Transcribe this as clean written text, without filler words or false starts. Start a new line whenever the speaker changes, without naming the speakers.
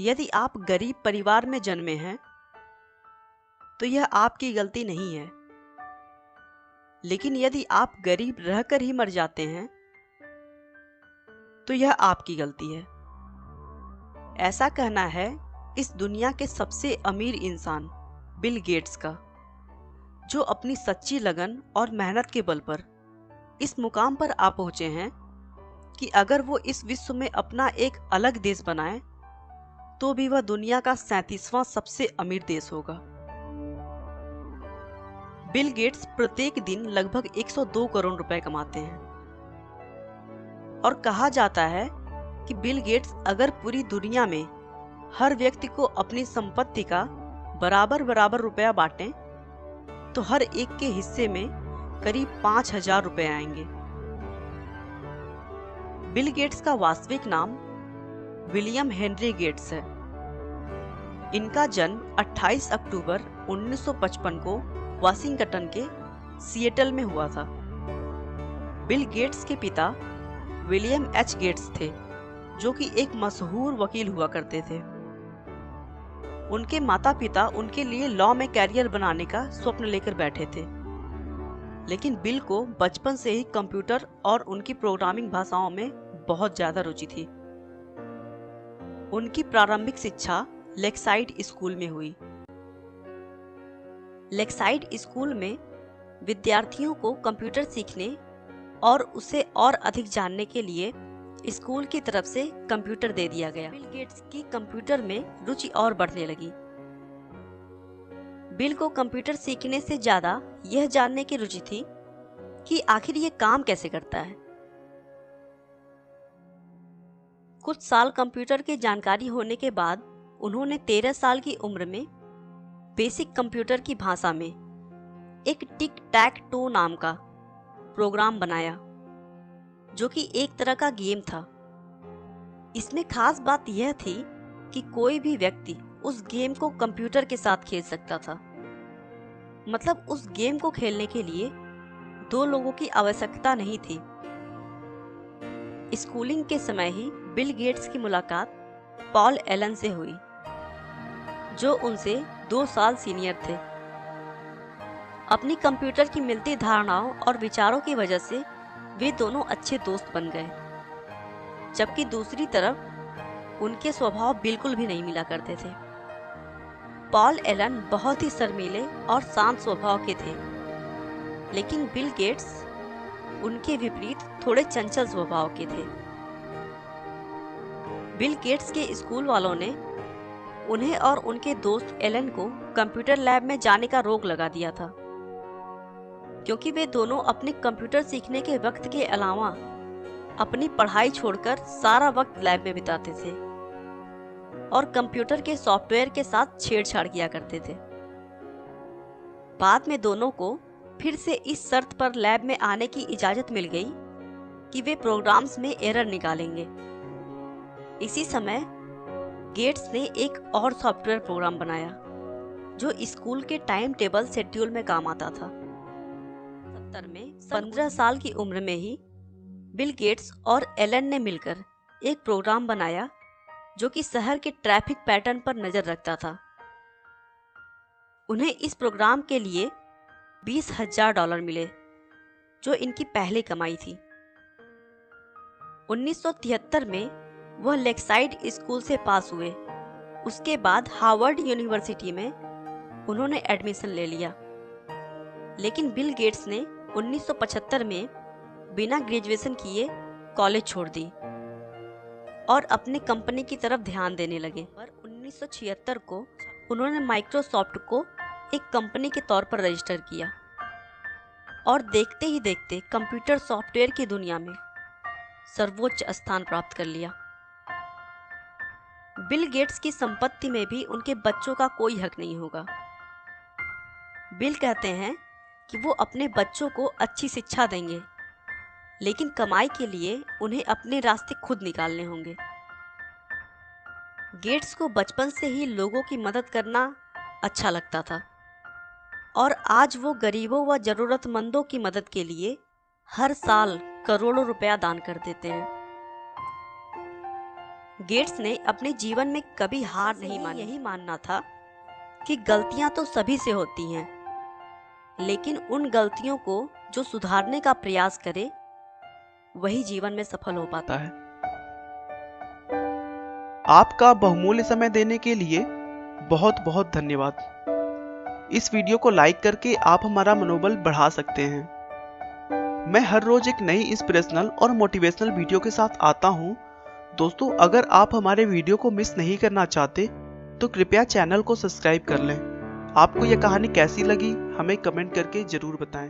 यदि आप गरीब परिवार में जन्मे हैं तो यह आपकी गलती नहीं है, लेकिन यदि आप गरीब रहकर ही मर जाते हैं तो यह आपकी गलती है। ऐसा कहना है इस दुनिया के सबसे अमीर इंसान बिल गेट्स का, जो अपनी सच्ची लगन और मेहनत के बल पर इस मुकाम पर आ पहुंचे हैं कि अगर वो इस विश्व में अपना एक अलग देश बनाए तो भी वह दुनिया का 37वां सबसे अमीर देश होगा। बिल गेट्स प्रत्येक दिन लगभग 102 करोड़ रुपए कमाते हैं और कहा जाता है कि बिल गेट्स अगर पूरी दुनिया में हर व्यक्ति को अपनी संपत्ति का बराबर बराबर रुपया बांटें तो हर एक के हिस्से में करीब 5,000 रुपए आएंगे। बिल गेट्स का वास्तविक नाम विलियम हेनरी गेट्स है। इनका जन्म 28 अक्टूबर 1955 को वाशिंगटन के सिएटल में हुआ था। बिल गेट्स के पिता विलियम एच गेट्स थे, जो कि एक मशहूर वकील हुआ करते थे। उनके माता पिता उनके लिए लॉ में कैरियर बनाने का स्वप्न लेकर बैठे थे, लेकिन बिल को बचपन से ही कंप्यूटर और उनकी प्रोग्रामिंग भाषाओं में बहुत ज्यादा रुचि थी। उनकी प्रारंभिक शिक्षा लेक्साइड स्कूल में हुई। लेक्साइड स्कूल में विद्यार्थियों को कंप्यूटर सीखने और उसे और अधिक जानने के लिए स्कूल की तरफ से कंप्यूटर दे दिया गया। बिल गेट्स की कंप्यूटर में रुचि और बढ़ने लगी। बिल को कंप्यूटर सीखने से ज्यादा यह जानने की रुचि थी कि आखिर ये काम कैसे करता है। कुछ साल कंप्यूटर की जानकारी होने के बाद उन्होंने 13 साल की उम्र में बेसिक कंप्यूटर की भाषा में एक टिक टैक टो नाम का प्रोग्राम बनाया, जो कि एक तरह का गेम था। इसमें खास बात यह थी कि कोई भी व्यक्ति उस गेम को कंप्यूटर के साथ खेल सकता था। मतलब उस गेम को खेलने के लिए 2 लोगों की आवश्यकता नहीं थी। स्कूलिंग के समय ही बिल गेट्स की मुलाकात पॉल एलन से हुई, जो उनसे 2 साल सीनियर थे। अपनी कंप्यूटर की मिलती धारणाओं और विचारों की वजह से वे दोनों अच्छे दोस्त बन गए, जबकि दूसरी तरफ उनके स्वभाव बिल्कुल भी नहीं मिला करते थे। पॉल एलन बहुत ही शर्मीले और शांत स्वभाव के थे, लेकिन बिल गेट्स उनके विपरीत थोड़े चंचल स्वभाव के थे। बिल गेट्स के स्कूल वालों ने उन्हें और उनके दोस्त एलन को कंप्यूटर लैब में जाने का रोक लगा दिया था, क्योंकि वे दोनों अपने कंप्यूटर सीखने के वक्त के अलावा अपनी पढ़ाई छोड़कर सारा वक्त लैब में बिताते थे और कंप्यूटर के सॉफ्टवेयर के साथ छेड़छाड़ किया करते थे। बाद में दोनों को फिर से इस शर्त पर लैब में आने की इजाजत मिल गई कि वे प्रोग्राम्स में एरर निकालेंगे। इसी समय गेट्स ने एक और सॉफ्टवेयर प्रोग्राम बनाया जो स्कूल के टाइम टेबल शेड्यूल में काम आता था। 70 में 15 साल की उम्र में ही बिल गेट्स और एलन ने मिलकर एक प्रोग्राम बनाया जो कि शहर के ट्रैफिक पैटर्न पर नजर रखता था। उन्हें इस प्रोग्राम के लिए $20,000 मिले, जो इनकी पहली कमाई थी। 1973 में वह लेक्साइड स्कूल से पास हुए। उसके बाद हार्वर्ड यूनिवर्सिटी में उन्होंने एडमिशन ले लिया, लेकिन बिल गेट्स ने 1975 में बिना ग्रेजुएशन किए कॉलेज छोड़ दी और अपनी कंपनी की तरफ ध्यान देने लगे। पर 1976 को उन्होंने माइक्रोसॉफ्ट को एक कंपनी के तौर पर रजिस्टर किया और देखते ही देखते कंप्यूटर सॉफ्टवेयर की दुनिया में सर्वोच्च स्थान प्राप्त कर लिया। बिल गेट्स की संपत्ति में भी उनके बच्चों का कोई हक नहीं होगा। बिल कहते हैं कि वो अपने बच्चों को अच्छी शिक्षा देंगे, लेकिन कमाई के लिए उन्हें अपने रास्ते खुद निकालने होंगे। गेट्स को बचपन से ही लोगों की मदद करना अच्छा लगता था और आज वो गरीबों व जरूरतमंदों की मदद के लिए हर साल करोड़ों रुपया दान कर देते हैं। गेट्स ने अपने जीवन में कभी हार नहीं मानी। यही मानना था कि गलतियां तो सभी से होती हैं, लेकिन उन गलतियों को जो सुधारने का प्रयास करे वही जीवन में सफल हो पाता है।
आपका बहुमूल्य समय देने के लिए बहुत बहुत धन्यवाद। इस वीडियो को लाइक करके आप हमारा मनोबल बढ़ा सकते हैं। मैं हर रोज एक नई इंस्पिरेशनल और मोटिवेशनल वीडियो के साथ आता हूं। दोस्तों, अगर आप हमारे वीडियो को मिस नहीं करना चाहते तो कृपया चैनल को सब्सक्राइब कर लें। आपको यह कहानी कैसी लगी हमें कमेंट करके जरूर बताएं।